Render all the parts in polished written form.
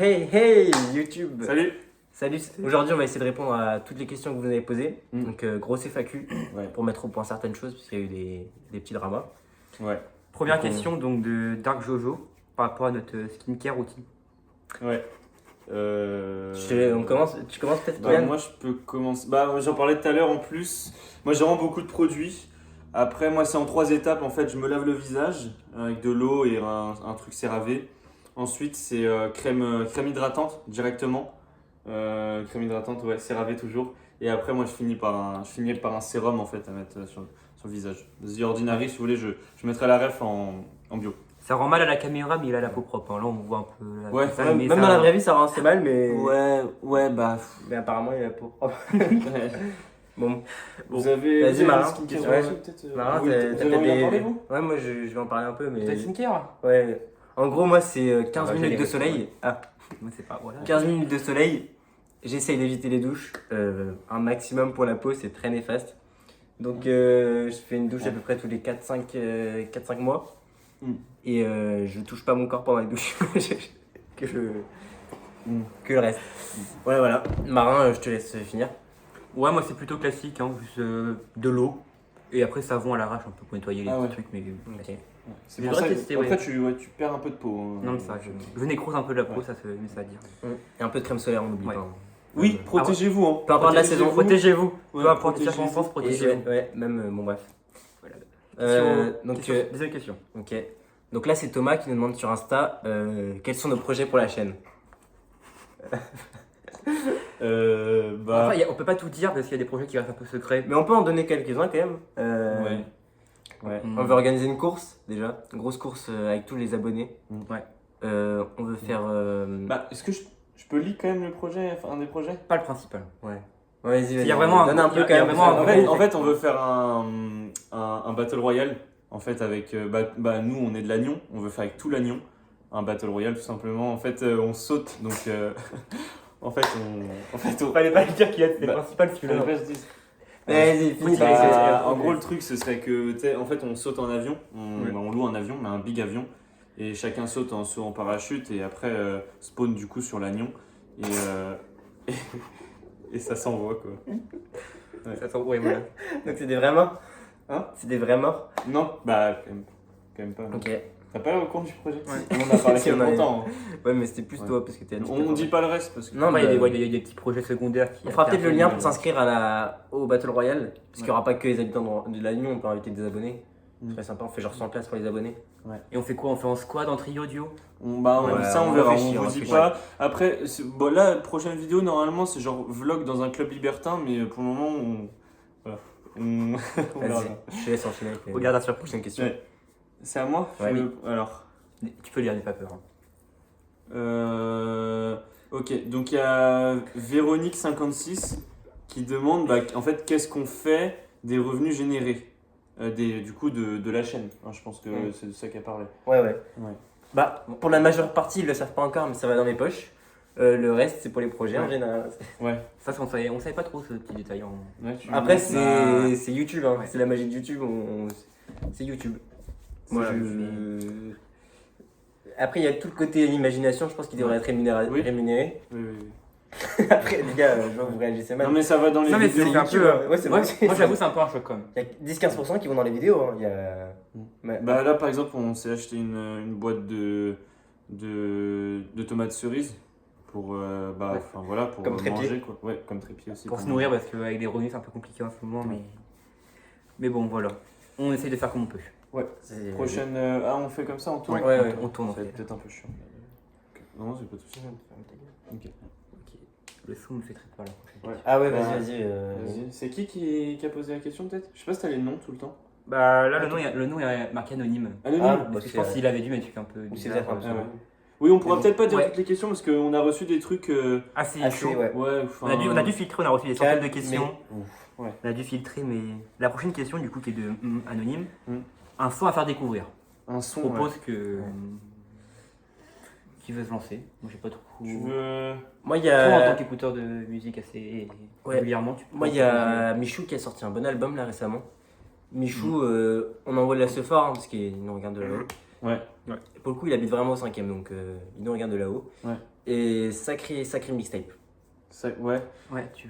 Hey YouTube. Salut. Aujourd'hui, on va essayer de répondre à toutes les questions que vous avez posées. Donc, grosse FAQ pour mettre au point certaines choses, parce qu'il y a eu des petits dramas. Ouais. Première question donc de Dark Jojo par rapport à notre skincare routine. Ouais. Tu commences peut-être, Kylian. Moi, je peux commencer. J'en parlais tout à l'heure en plus. Moi, j'ai vraiment beaucoup de produits. Après, moi, c'est en 3 étapes. En fait, je me lave le visage avec de l'eau et un truc CeraVe. Ensuite, c'est crème hydratante directement. Crème hydratante, ouais, CeraVe toujours. Et après, moi, je finis par un sérum en fait à mettre sur le visage. The Ordinary, si vous voulez, je mettrai la ref en bio. Ça rend mal à la caméra, mais il a la peau propre. Hein. Là, on voit un peu. Ouais, ça, Même dans la vraie vie, ça rend assez mal, mais. Ouais, bah. Mais apparemment, il a la peau propre. Bon. Vous avez. Vas-y, Marin. skincare Ouais. peut-être Marin, vous t'as avez peut-être envie d'en parler, vous Ouais, moi, je vais en parler un peu, mais. T'as skincare? Ouais. En gros, moi, c'est 15 Ah bah, minutes j'ai de les soleil. Ah, Moi, c'est pas. Voilà. 15 minutes de soleil. J'essaye d'éviter les douches. Un maximum pour la peau, c'est très néfaste. Donc, je fais une douche à peu près tous les 4-5 mois. Et je touche pas mon corps pendant les douches. que le reste. Voilà. Marin, je te laisse finir. Ouais, moi, c'est plutôt classique. Hein, juste de l'eau. Et après, savon à l'arrache un peu pour nettoyer les petits trucs. Mais Ok. C'est J'ai pour ça déjà que testé, après ouais. tu perds un peu de peau. Hein. non, mais ça, je nécrose un peu la peau, ça fait mais ça à dire. Et un peu de crème solaire, on n'oublie Ouais. pas. Oui, protégez-vous. Hein. Peu importe la saison. Protégez-vous. Ouais, Peu importe les protégez-vous. circonstances, Et protégez-vous. ouais, même, bon bref. Deuxième question. Ok. Donc là, c'est Thomas qui nous demande sur Insta quels sont nos projets pour la chaîne. Après, on peut pas tout dire parce qu'il y a des projets qui restent un peu secrets. Mais on peut en donner quelques-uns quand même. Ouais. On veut organiser une course déjà, une grosse course avec tous les abonnés. Ouais. On veut faire. Est-ce que je peux lire quand même le projet, enfin, un des projets? Pas le principal. Ouais. Vas-y. Il y a vraiment donne un peu il y a quand même. vraiment un En fait, on veut faire un Battle Royale. En fait, avec. Nous, on est de Lannion. On veut faire avec tout Lannion. Un Battle Royale, tout simplement. En fait, on saute. Donc. En fait, on. Fallait pas le dire qu'il y a le principal celui-là. Vas-y, finis. En gros, le truc, ce serait que, en fait, on saute en avion, on loue un avion, mais un big avion, et chacun saute en saut en parachute, et après spawn du coup sur l'agnon, et ça s'envoie quoi. Ouais, voilà. Donc c'est des vrais morts. Hein? C'est des vrais morts. Non, quand même pas. Ok. T'as pas le compte du projet? Ouais. On en a parlé Si, il y a on a- longtemps. Ouais, mais c'était plus toi parce que t'es. On dit pas le reste parce que. Non, Après, il y a des petits projets secondaires. On fera peut-être le lien pour s'inscrire au Battle Royale, parce qu'il n'y aura pas que les habitants de la Lyon, on peut inviter des abonnés. C'est très sympa, on fait genre 100 places pour les abonnés. Et on fait quoi? On fait en squad, en trio, duo? On on verra, réfléchit, on on vous dit réfléchit. pas. Après, là, prochaine vidéo, normalement, c'est genre vlog dans un club libertin, mais pour le moment, on verra. Vas-y, je te laisse enchaîner avec Regarde la la surprise. prochaine question. Ouais. C'est à moi? Ouais. Alors. Tu peux lire, n'aie pas peur. Hein. Ok, donc il y a Véronique56 qui demande en fait qu'est-ce qu'on fait des revenus générés du coup de la chaîne. Hein, je pense que c'est de ça qu'elle parlait. Ouais. Bah, pour la majeure partie, ils le savent pas encore, mais ça va dans mes poches. Le reste, c'est pour les projets en général. Ouais. Ça, on savait pas trop ce petit détail. Après, c'est YouTube, hein. C'est la magie de YouTube. C'est YouTube. Voilà. Après, il y a tout le côté imagination, je pense qu'il devrait être rémunéré. Oui. Après, les gars, je vois que vous réagissez mal. Non mais ça va dans les Non, mais vidéos. c'est un YouTube, peu. hein. Ouais, c'est Moi, vrai. j'avoue, c'est un peu un choc quand même. Il y a 10-15% qui vont dans les vidéos. Hein. Il y a... Ouais. Là par exemple on s'est acheté une boîte de tomates cerises pour pour Comme trépied. manger quoi. Ouais, comme trépied aussi. Pour se nourrir, parce qu'avec les revenus, c'est un peu compliqué en ce moment. Mais bon, voilà. On essaye de faire comme on peut. Ouais. Prochaine on fait comme ça, on tourne. Ouais, on tourne. Ça va être peut-être un peu chiant. Non, c'est pas tout ça. Ok. Le son me fait très peur la prochaine. Ouais. Ah ouais, Bah, vas-y. Vas-y. C'est qui a posé la question peut-être? Je sais pas si t'as les noms tout le temps. Bah là, le nom est marqué anonyme. Anonyme. Ah, Parce que je pense qu'il avait dû mettre un peu. C'est bizarre. vrai, Ah ouais. Oui, on pourra bon. peut-être pas dire Ouais. toutes les questions parce qu'on a reçu des trucs. Assez Assez, chaud. ouais. Ouais, On a dû filtrer, on a reçu des centaines de questions. Ouais. On a dû filtrer, mais la prochaine question, du coup, qui est de anonyme, Mm. un son à faire découvrir. Un son. Je propose que. Qui veut se lancer? Moi, j'ai pas trop. Tu veux. Moi, il y Toi, en a... tant qu'écouteur de musique assez Ouais. régulièrement, Moi, il y a Michou qui a sorti un bon album là récemment. Michou, on envoie de la ce fort parce qu'il nous regarde de là-haut. Ouais. Et pour le coup, il habite vraiment au 5ème, donc il nous regarde de là-haut. Ouais. Et sacré mixtape. Ouais. Ouais, tu.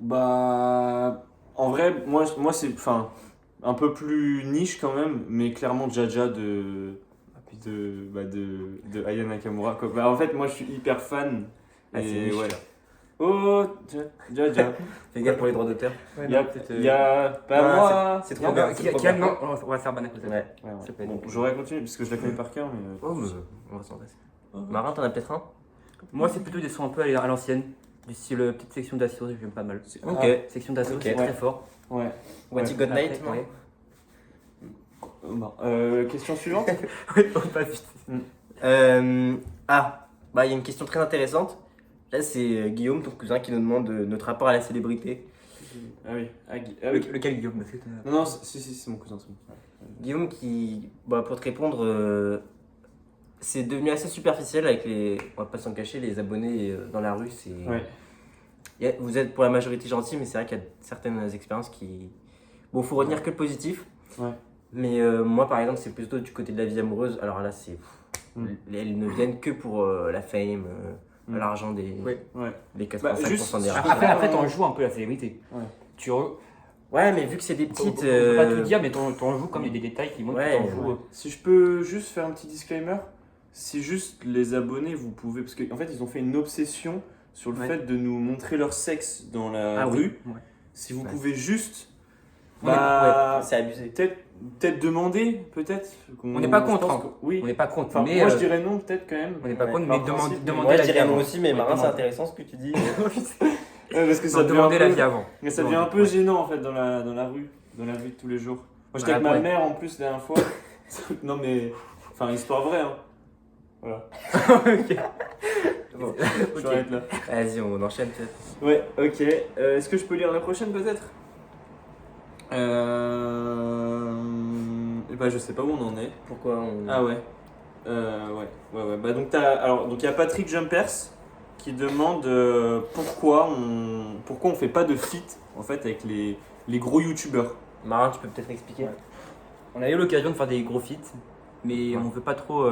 Bah, en vrai, moi c'est, enfin, un peu plus niche quand même, mais clairement Jaja de Aya Nakamura, quoi. Bah, en fait, moi je suis hyper fan. Ah, c'est Et niche, ouais. ça. Oh, Jaja. Fais gaffe pour les droits d'auteur. Il y a pas Non, moi. c'est Y a trop pas- bien. C'est trop Calme, bien. non, on va faire ban à côté. Ouais. Ouais, ouais. Ça peut être- Bon, j'aurais continué parce que je la connais par cœur, mais. Oh, on va s'en passer. Marin, t'en as peut-être un? Moi, c'est plutôt des sons un peu à l'ancienne, du style petite section d'assaut, j'aime pas mal. Ok. Section d'assaut, Ok. c'est Ouais. très fort. Ouais. What You Got Night, non? Ouais. Bon, question suivante. Oui, on passe vite. Bah il y a une question très intéressante. Là, c'est Guillaume, ton cousin, qui nous demande notre rapport à la célébrité. Ah oui. Ah oui. Lequel Guillaume? Parce que Non, non, si, c'est mon cousin. C'est mon... Guillaume qui, bah, pour te répondre, c'est devenu assez superficiel avec les, on va pas s'en cacher, les abonnés dans la rue. C'est, Ouais. vous êtes pour la majorité gentil, mais c'est vrai qu'il y a certaines expériences qui, bon, faut retenir que le positif. Ouais. Mais moi, par exemple, c'est plutôt du côté de la vie amoureuse. Alors là, c'est, elles ne viennent que pour la fame, l'argent des, Ouais. des 85% Bah, juste- des Ah, rappeurs. Après, t'en joues un peu la célébrité. Ouais. Tu re... Ouais, mais vu que c'est des On petites. peut pas tout dire, mais t'en joues comme il y a des détails qui montrent Ouais, que t'en joues. ouais. Si je peux juste faire un petit disclaimer, si juste les abonnés, vous pouvez. Parce qu'en fait, ils ont fait une obsession sur le Ouais. fait de nous montrer leur sexe dans la Ah rue. oui. Ouais. Si vous Ouais. pouvez juste. On est- Bah, C'est abusé. peut-être demander, peut-être. On n'est pas je contre, pense hein. que- Oui. On n'est pas contre, Enfin, mais moi, je dirais non, peut-être quand même. on n'est pas Ouais. contre, Par mais principe, demander Moi, je l'avis dirais non avant. aussi, mais Ouais, Marin, c'est demande- intéressant ce que tu dis. Ouais, parce que ça Non, devient demander un peu- l'avis avant. Mais ça devient un peu Ouais. gênant en fait dans la rue, dans la vie de tous les jours. Moi j'étais avec Ouais, ma ouais. mère en plus la dernière fois. Non mais. Enfin, histoire vraie, hein. Voilà. Bon. Je vais arrêter là. Vas-y, on enchaîne peut-être. Ouais, ok. Est-ce que je peux lire la prochaine peut-être Bah, je sais pas où on en est. Pourquoi on. Ah ouais. Ouais. Bah, donc, il y a Patrick Jumpers qui demande pourquoi on fait pas de feat en fait avec les gros youtubeurs. Marin, tu peux peut-être expliquer. Ouais. On a eu l'occasion de faire des gros feats, mais on veut pas trop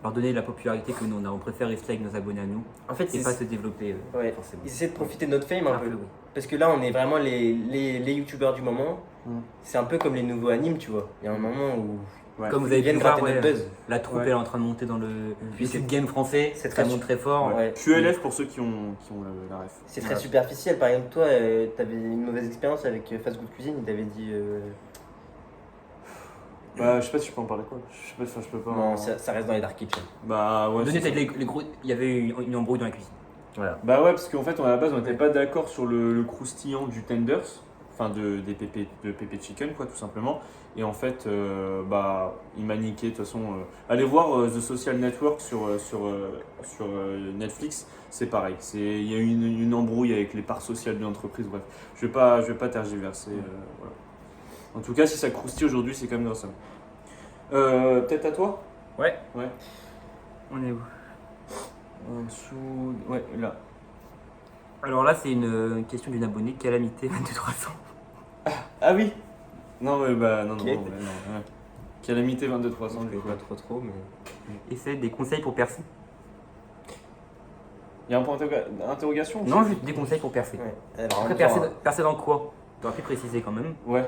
leur donner la popularité que nous on a. On préfère rester avec nos abonnés à nous En fait, et pas se développer ouais. forcément. Ils essaient de profiter de notre fame un Un peu. peu, oui. Parce que là, on est vraiment les youtubeurs du moment. C'est un peu comme les nouveaux animes, tu vois. Il y a un moment où. Ouais. Comme vous Ils avez pu viennent le voir, gratter notre ouais, buzz. la troupe Ouais. elle est en train de monter dans le Puis YouTube game français, c'est ça très monte très fort. Ouais. QLF pour ceux qui ont la ref. C'est très Voilà. superficiel. Par exemple, toi, t'avais une mauvaise expérience avec Fast Good Cuisine. Il t'avait dit. Bah, je sais pas si je peux en parler quoi. Je sais pas, enfin, je peux pas. Non, ça reste dans les dark kitchen. Bah, ouais. Donnez c'est peut-être ça. les gros, il y avait une embrouille dans la cuisine. Voilà. Bah, ouais, parce qu'en fait, à la base, on n'était pas d'accord sur le croustillant du tenders. Enfin, de pépé chicken, quoi, tout simplement. Et en fait, bah, il m'a niqué. De toute façon, allez voir The Social Network sur Netflix. C'est pareil. Il y a eu une embrouille avec les parts sociales de l'entreprise. Bref, je vais pas tergiverser. Voilà. En tout cas, si ça croustille aujourd'hui, c'est quand même grâce à moi. Peut-être à toi. Ouais. Ouais. On est où? En dessous. Ouais, là. Alors là c'est une question d'une abonnée, Calamité 22300. Ah oui. Non, mais bah non. Ok. Ouais. Calamité 22 Je 300. connais pas trop, mais. Et c'est des conseils pour percer. Il y a un point d'interrogation. Non, juste des conseils pour percer. Ouais. Alors, Après percer dans quoi? Tu aurais pu préciser quand même. Ouais.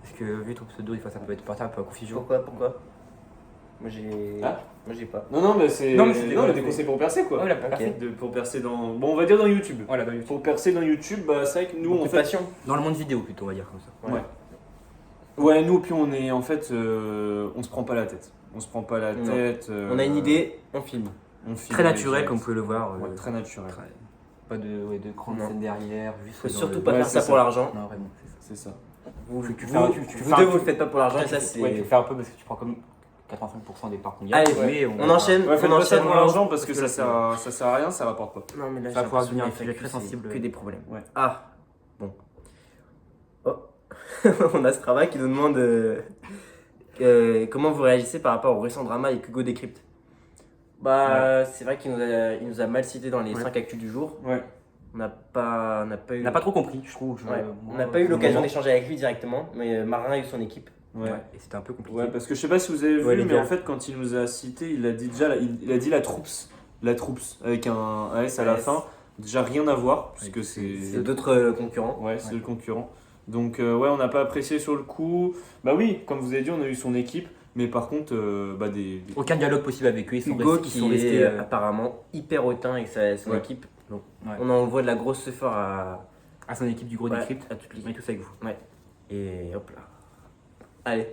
Parce que vu ton pseudo, des fois ça peut être parti un peu à confusion. Pourquoi Moi j'ai. Ah. Moi j'ai pas. Non, mais c'est. Non, mais c'était- non, voilà, des c'est- conseils pour percer quoi. Voilà, Ok. percer. Pour percer dans. Bon, on va dire dans YouTube. Voilà, dans YouTube. Pour percer dans YouTube, bah c'est vrai que nous on fait. Occupation. Dans le monde vidéo plutôt, on va dire comme ça. Ouais. Ouais, nous puis on est en fait, on se prend pas la tête. On se prend pas la Non. tête. On a une idée, on filme. On filme Très naturel, direct. comme vous pouvez le voir. Ouais, très naturel. Pas de grande Non. scène derrière. Juste Faut dans surtout le- pas Ouais, faire c'est ça ça. pour l'argent. Non, vraiment. C'est ça. Vous, Tu vous, fais un- vous, tu vous fais deux, un- vous le faites pas pour l'argent, et ça c'est. Ouais, tu fais un peu parce que tu prends comme 85% des parts mondiales. Allez, mais on enchaîne. Ouais, faites on pas ça enchaîne. pour l'argent parce que Parce ça sert à rien, ça rapporte pas. Non, mais là, Ça va j'ai pouvoir l'impression devenir un que sujet les très FAQ, sensible. c'est que des problèmes. Ouais. Ah, bon. Oh. On a Strava qui nous demande comment vous réagissez par rapport au récent drama avec Hugo Décrypte. Bah, c'est vrai qu'il nous a mal cité dans les Ouais. 5 actus du jour. Ouais. On n'a pas eu. On n'a pas trop compris, je trouve. Ouais. Moi, On n'a pas eu l'occasion moment. d'échanger avec lui directement, mais Marin a eu son équipe. Ouais. Et c'était un peu compliqué. Ouais, parce que je sais pas si vous avez Ouais, vu, les mais gars. en fait, quand il nous a cité, il a dit déjà, il a dit la Troups. La Troups, avec un S à la S. fin. Déjà rien à voir, puisque Ouais, c'est. C'est d'autres concurrents. Ouais, c'est Ouais. le concurrent. Donc, ouais, on n'a pas apprécié sur le coup. Bah oui, comme vous avez dit, on a eu son équipe, mais par contre, bah des. Aucun dialogue possible avec eux. Ils sont Hugo restés. Ils qui sont restés est apparemment hyper hautain avec son Ouais. équipe. Donc, Ouais. on envoie de la grosse effort à son équipe du gros ouais, décrypte. à toute On est l'équipe. tous avec vous. Ouais. Et hop là. Allez.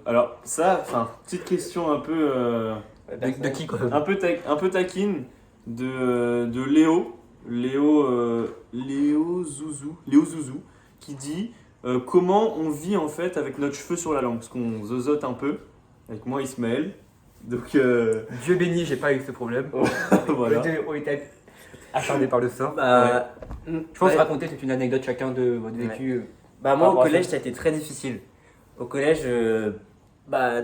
Alors ça, enfin, petite question un peu, De qui quoi un peu taquine de Léo, Léo Zouzou, qui dit comment on vit en fait avec notre cheveu sur la langue, parce qu'on zozote un peu avec moi Ismaël, donc Dieu béni, j'ai pas eu ce problème. voilà. On était acharnés par le sort. Bah, Je pense raconter toute une anecdote chacun de votre vécu. Bah Par moi au rapport à collège ça. ça a été très difficile. Au collège, bah,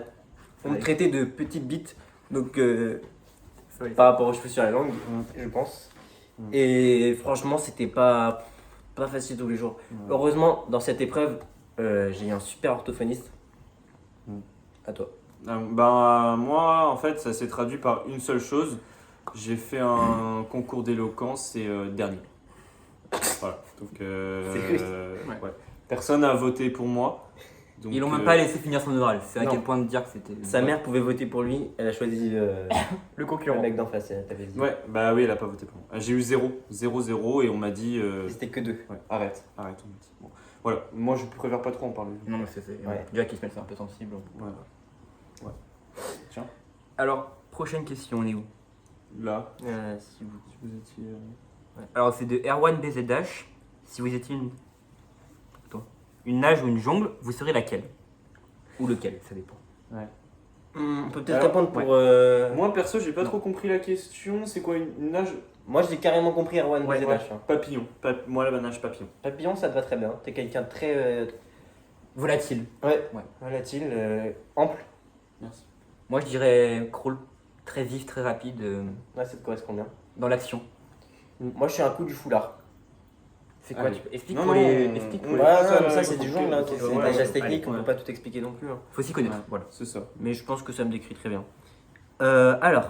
on me Ouais. traitait de petite bite, donc Ouais. par rapport aux cheveux sur la langue, je pense. Et franchement c'était pas facile tous les jours. Heureusement dans cette épreuve, j'ai eu un super orthophoniste. À toi. Bah moi en fait ça s'est traduit par une seule chose. J'ai fait un concours d'éloquence et dernier. Voilà. Donc C'est juste. ouais. Personne n'a voté pour moi. Donc, Ils l'ont même pas laissé finir son oral. C'est à non. quel point de dire que c'était. Sa mère pouvait voter pour lui, elle a choisi le le concurrent. mec d'en face, t'avais dit. Ouais, bah oui, elle a pas voté pour moi. J'ai eu 0 et on m'a dit C'était que 2. ouais, arrête, on m'a dit. Bon. Voilà, moi je préfère pas trop en parler. Non, mais c'est. Ouais. Déjà qu'ils se mettent un peu sensible. Voilà. Ouais. Tiens, Alors, prochaine question, on est où là, Si vous... si vous étiez Alors, c'est de Erwan BZH. Si vous étiez une nage ou une jungle, vous serez laquelle Ou lequel, ça dépend. On peut peut-être Alors, répondre pour... Moi perso, j'ai pas Non. trop compris la question. C'est quoi une nage Moi j'ai carrément compris Erwan Ouais, BZH, ouais. hein. Papillon. Moi la nage papillon. Papillon ça te va très bien, t'es quelqu'un de très... Volatile. Ouais, Ouais. volatile, ample. Merci. Moi, je dirais crawl. Très vif, très rapide, Ouais, ça te correspond bien. dans l'action. Moi je suis un coup du foulard. C'est quoi Allez. Explique Non, pour non, les. on- Explique on- pour Ouais, les. ça, mais ça ouais, c'est du ok, jongle, hein, ok, c'est ouais, des ouais, gestes techniques, allez, on ouais. peut pas tout expliquer non plus. Hein. Faut s'y connaître. Ouais. Voilà. C'est ça. Mais je pense que ça me décrit très bien. Alors,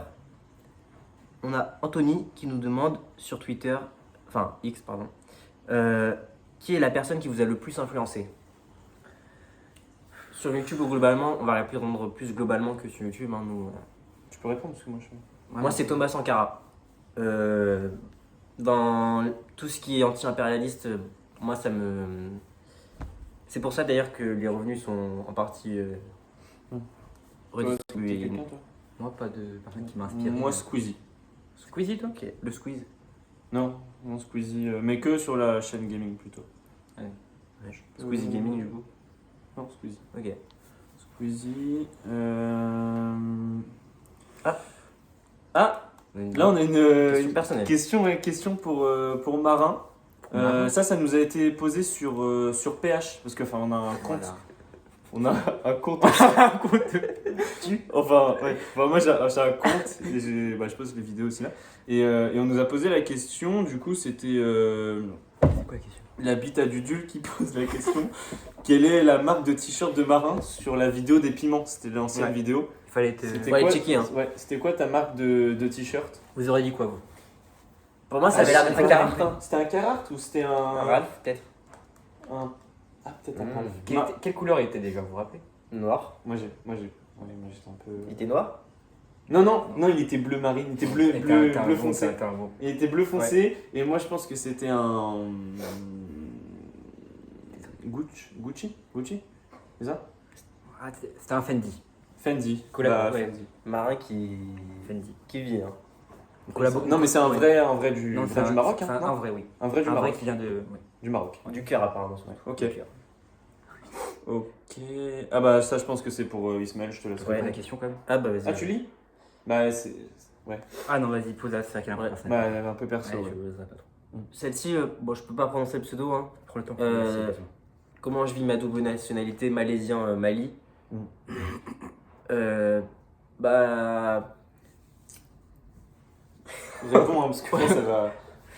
on a Anthony qui nous demande sur Twitter, enfin X pardon, qui est la personne qui vous a le plus influencé. Sur YouTube ou globalement, on va répondre plus globalement que sur YouTube. Hein, nous. Tu peux répondre parce que moi je suis. Moi c'est Thomas Sankara. Dans tout ce qui est anti-impérialiste, moi ça me... C'est pour ça d'ailleurs que les revenus sont en partie redistribués. Quelqu'un, toi Moi, pas de personne qui m'inspire. Moi Squeezie. Squeezie, toi Ok, le squeeze. Non, Squeezie, mais que sur la chaîne gaming plutôt. Squeezie Gaming du coup. Non, Squeezie. Ok. Squeezie. Ah. Ah, là on a Question une personnelle. question pour Marin. Marin. Ça nous a été posé sur PH parce que enfin on a un compte. Voilà. On a un compte. un compte. Enfin, ouais. Enfin, moi j'ai un compte et je pose les vidéos aussi là. Et on nous a posé la question. Du coup c'était C'est quoi la question la bite à Dudule qui pose la question. Quelle est la marque de t-shirt de Marin sur la vidéo des piments? C'était l'ancienne Ouais. vidéo. Il fallait être. C'était Ouais, quoi, checker, hein. ouais, c'était quoi ta marque de t-shirt? Vous aurez dit quoi, vous Pour moi ça avait l'air d'être un Carhartt. Carhartt. C'était un Carhartt ou c'était un Ralph, peut-être. Ah, peut-être un Mmh. Ralph. Quelle couleur il était déjà, vous vous rappelez Noir. Moi j'étais un peu. Il était noir. Non, il était bleu marine, il était bleu foncé. Il était bleu foncé et moi je pense que c'était un Gucci, c'est ça? Ah, c'était un Fendi. Fendi. Collab- Bah, ouais. Fendi. Marin qui vit. Hein. Non mais c'est un vrai du Non, du Maroc, c'est hein, non un vrai, oui. Un vrai du Un vrai Maroc. qui vient de. Du Maroc. Du cœur apparemment. Ok. Du cœur. Ok. Ah bah ça je pense que c'est pour Ismaël, je te laisse Ouais. La répondre. question quand même. Ah bah vas-y. Ah tu lis? Bah c'est Ah non, vas-y, pose là, c'est vrai qu'elle est un peu Ouais. personnelle. bah, un peu perso. Ouais, ouais. je n'oserais pas trop. Celle-ci, bon je peux pas prononcer le pseudo. Hein. Prends le temps. Euh, Comment je vis ma double nationalité malaisien Mali. Réponds hein, parce que ça va.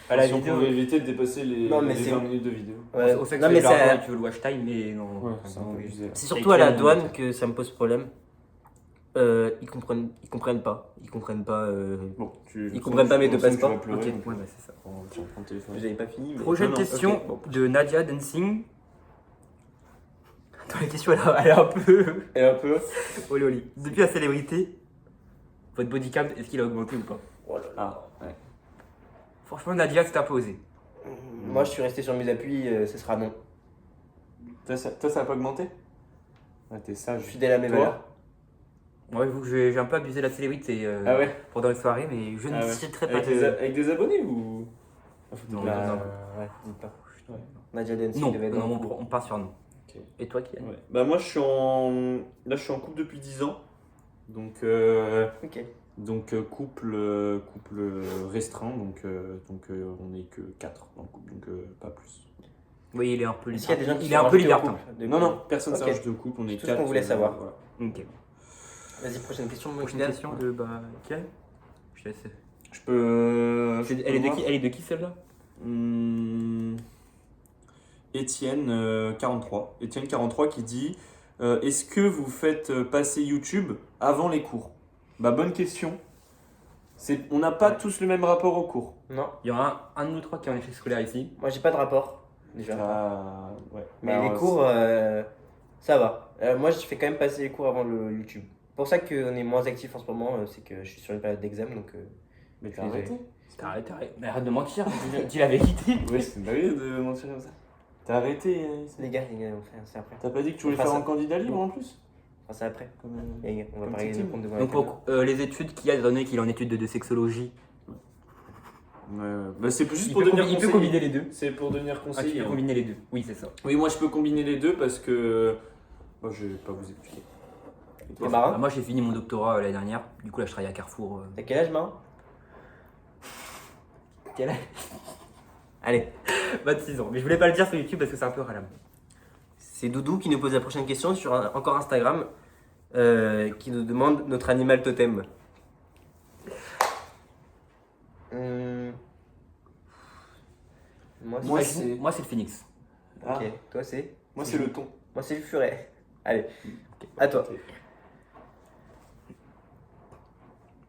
À la si on vidéo. pouvait éviter de dépasser les, Non, mais les c'est- 20 minutes de vidéo. Ouais. Au fait que Non, mais c'est tu veux le watch time, mais non. Ouais, c'est un peu oui. abusé, là. c'est surtout à la Etienne, douane que ça me pose problème. Ils comprennent pas. Ils comprennent pas. Bon, Ils comprennent pas mes deux passeports. Tu vas pleurer, Ok, donc, ouais, bah, c'est ça. tu reprends le téléphone. J'avais pas fini. Mais... Prochaine Non, non, question ok, bon. de Nadia Dancing. Attends, la question elle est un peu. Et un peu. Oli oli. Depuis la célébrité, votre body count, est-ce qu'il a augmenté ou pas? Oh là là. Ah, ouais. Franchement, Nadia, c'est imposé. Moi, je suis resté sur mes appuis. Ce sera non. Toi, ça a pas augmenté? Ouais, t'es sage. Fidèle à mes Toi valeurs. Moi, j'avoue que j'ai un peu abusé de la célébrité Ah ouais? pendant les soirées, mais je ne Ah ouais. citerai pas Avec des abonnés ou? Non, Bah, non. ouais, dis pas. Ouais. Nadia Dancing Non, devait être non, dans le coup. on part sur non. Ok. Et toi, Kylian? Ouais. Bah moi je suis en couple depuis 10 ans. Donc Ok. couple restreint donc on est que 4 dans le couple donc pas plus. Oui, il est un peu Est-ce qu'il y a des gens qui il sont est un peu rajoutés au libertin. couple depuis- Non, personne ne Ok. s'est rajouté au couple, on est C'est tout ce 4. qu'on voulait savoir. Voilà. Ok. Vas-y, prochaine question. Prochaine Kylian. question de Kylian. Je te laisse. Je peux. Elle est de qui celle-là? Étienne 43. Étienne 43 qui dit est-ce que vous faites passer YouTube avant les cours? Bah bonne question. On n'a pas tous le même rapport aux cours. Non, Il y en a un de nous trois qui est en échec scolaire ici. moi j'ai pas de rapport. Déjà. Ouais. Mais Bah, les alors, cours, ça va. Moi, je fais quand même passer les cours avant le YouTube. C'est pour ça qu'on est moins actif en ce moment, c'est que je suis sur une période d'examen, donc Mais je t'as suis désolé. arrêté. Arrête. Mais arrête de mentir, dis la vérité. Ouais, c'est pas bien de mentir comme ça. T'as arrêté. Les gars, on fait c'est après. T'as pas dit que tu voulais On fera faire ça. un candidat libre en plus? Enfin, c'est après. Comme, Les gars, on va Comme pas régler Titi. le compte devant Donc la caméra. pour les études qu'il y a donné qu'il est en études de sexologie, ouais. Bah, c'est juste il pour peut, devenir il peut conseiller. combiner les deux. C'est pour devenir Ah, tu conseiller. peux combiner les deux. Oui, c'est ça. Oui, moi je peux combiner les deux parce que. Moi je vais pas vous expliquer. Et toi, T'es marin Bah, moi j'ai fini mon doctorat l'année dernière. Du coup là je travaille à Carrefour. T'as quel âge, Marin Quel âge? Allez. 26 ans. Mais je voulais pas le dire sur YouTube parce que c'est un peu ralame. C'est Doudou qui nous pose la prochaine question sur encore Instagram, qui nous demande notre animal totem. Moi, Moi, c'est... c'est- Moi c'est le phoenix. Ah, Ok, toi c'est moi c'est le ton. Moi c'est le furet. Allez, à toi.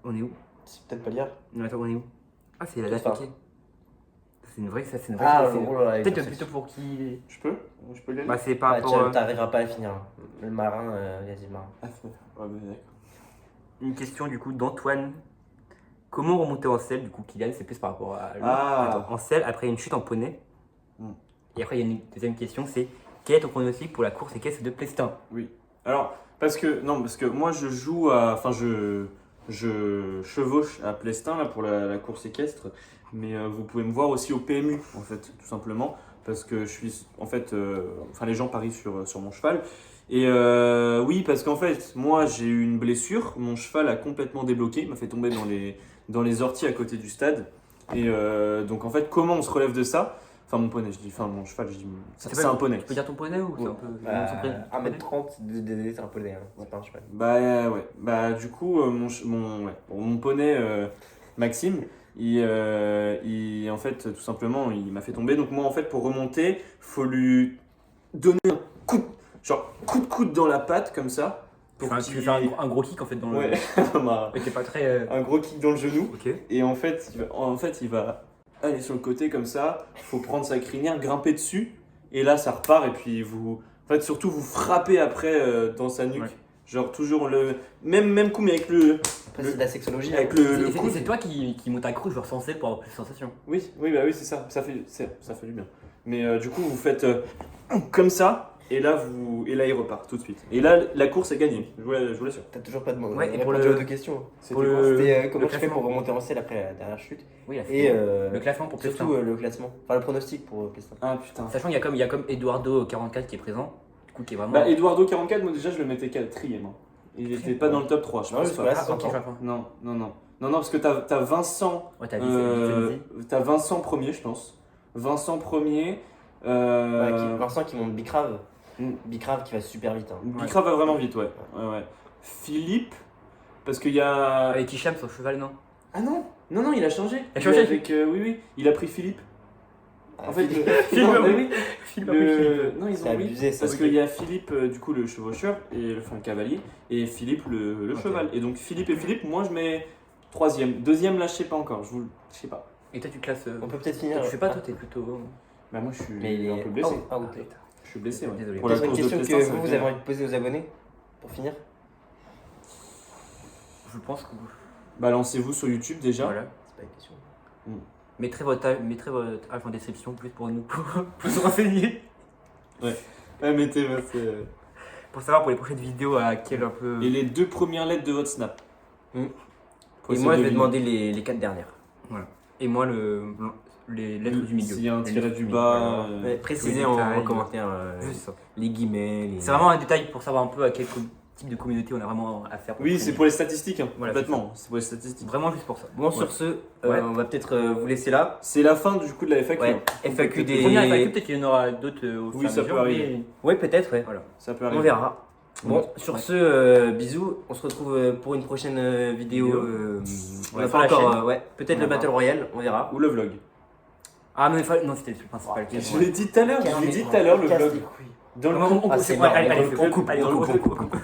On est où? C'est peut-être pas lire. Non, attends, on est où? Ah, c'est la date, Enfin. ok. C'est une vraie, ça, c'est une vraie. Ah, c'est- oh là là, Peut-être exercice. plutôt pour qui. Je peux y aller? Bah, c'est par Ah, rapport. t'arriveras pas à la finir. Hein. Le marin, vas-y, marin. Ah, ouais, bah, d'accord. Une question du coup d'Antoine. Comment remonter en selle? Du coup, Kylian, c'est plus par rapport à. Ah. Attends, en selle après une chute en poney. Hmm. Et après, il y a une deuxième question c'est quel est ton pronostic pour la course équestre de Plestin? Alors, parce que moi je joue à. Enfin, je chevauche à Plestin là, pour la course équestre, mais vous pouvez me voir aussi au PMU en fait, tout simplement, parce que je suis. En fait, enfin, les gens parient sur mon cheval. Et oui, parce qu'en fait, moi j'ai eu une blessure, mon cheval a complètement débloqué, il m'a fait tomber dans les orties à côté du stade. Et donc en fait, comment on se relève de ça? Enfin, mon poney, je dis, enfin mon cheval, je dis, c'est un poney. Tu peux dire ton poney ou c'est Ouais. un peu. son prénom, son poney 1m30 de c'est un poney, hein. C'est pas un cheval. Bah ouais, bah du coup mon poney Maxime, il en fait tout simplement il m'a fait tomber, donc moi en fait pour remonter faut lui donner un coup, coup de coude dans la patte comme ça. Pour Tu qu'il- veux faire un gros kick en fait dans le. Ouais, bah, Mais t'es pas très. un gros kick dans le genou Ok. et en fait il va aller sur le côté comme ça, faut prendre sa crinière, grimper dessus et là ça repart et puis vous en fait surtout vous frappez après dans sa nuque. Ouais. Genre toujours le même coup mais avec le Après, c'est de la sexologie. avec hein. le C'est coude. c'est toi qui monte à crouche, genre censé pour avoir plus de sensations. Oui, bah oui, c'est ça. Ça fait du bien. Mais du coup, vous faites comme ça et là il repart tout de suite. Et là la course est gagnée. Je vous l'assure. T'as toujours pas de mots. Ouais, et pour répondu le- aux deux questions. Pour le- C'était comment le tu fais classement. pour remonter en selle après la dernière chute. Oui, Et le classement pour Plestin. surtout le classement. Enfin, le pronostic pour Plestin. Ah putain. Sachant qu'il y a comme Eduardo 44 qui est présent, du coup qui est vraiment. Bah Eduardo 44, moi déjà je le mettais quatrième. Hein. Il était pas dans le top 3, je Non, pense parce pas. que là, Ah, c'est ok, sympa. je vois. Non, parce que t'as Vincent. Ouais, t'as T'as Vincent premier, je pense. Vincent premier. Vincent qui monte Bicrave. Mm. Bicrave qui va super vite. Hein. Bicra va vraiment vite, ouais. Philippe, parce qu'il y a. Avec Hicham sur cheval, non? Ah non Non, il a changé. Il a changé avec, oui, il a pris Philippe. En fait, Philippe, non, oui. oui. Philippe a pris Philippe. Non, ils C'est ont abusé, ça. parce qu'il y a Philippe, du coup, le chevaucheur, et, enfin le cavalier, et Philippe, le Ok. cheval. Et donc Philippe et Philippe, moi je mets troisième. Deuxième, là, je sais pas encore. Je sais pas. Et toi, tu classes. On peut peut-être finir. Je sais pas, toi, t'es plutôt. Bah, moi, je suis Mais il un est peu blessé. out. Je suis blessé, ouais. Désolé. Pour la Peut-être une course de question Plestin, que vous avez envie de poser aux abonnés pour finir. Je pense que. Bah, lancez-vous sur YouTube déjà. Voilà. C'est pas une question. Mettrez votre âge en description, plus pour nous, pour se renseigner. Ouais, mettez Pour savoir pour les prochaines vidéos à quel un peu. Et les 2 premières lettres de votre snap. Mm. Pour Et essayer moi, de je vais deviner. demander les 4 dernières. Et moi, les lettres du milieu. S'il y a un Les tiret lettres du milieu, bas. voilà. Ouais, précisez les en détails, commentaire Juste ça. les guillemets. C'est vraiment un détail pour savoir un peu à quel type de communauté on a vraiment à faire. Oui, c'est pour les statistiques, hein, Voilà, complètement. C'est pour les statistiques. Vraiment juste pour ça. Bon, Ouais. sur ce, Ouais. on va peut-être vous laisser là. C'est la fin du coup de la FAQ. Ouais, hein. FAQ des. Première FAQ, peut-être qu'il y en aura d'autres au Oui, fur et à ça mesure, peut arriver. mais Ouais, peut-être, ouais. Voilà. Ça peut On arriver. verra. Bon, Ouais. sur Ouais. ce, bisous. On se retrouve pour une prochaine vidéo. On va sur pas la encore. chaîne. Ouais, peut-être On le va Battle Royale, on verra. Ou le vlog. Ah, mais non, c'était le principal. Je l'ai dit tout à l'heure, le vlog. Dans le On coupe, Ah, c'est allez, marrant. on coupe.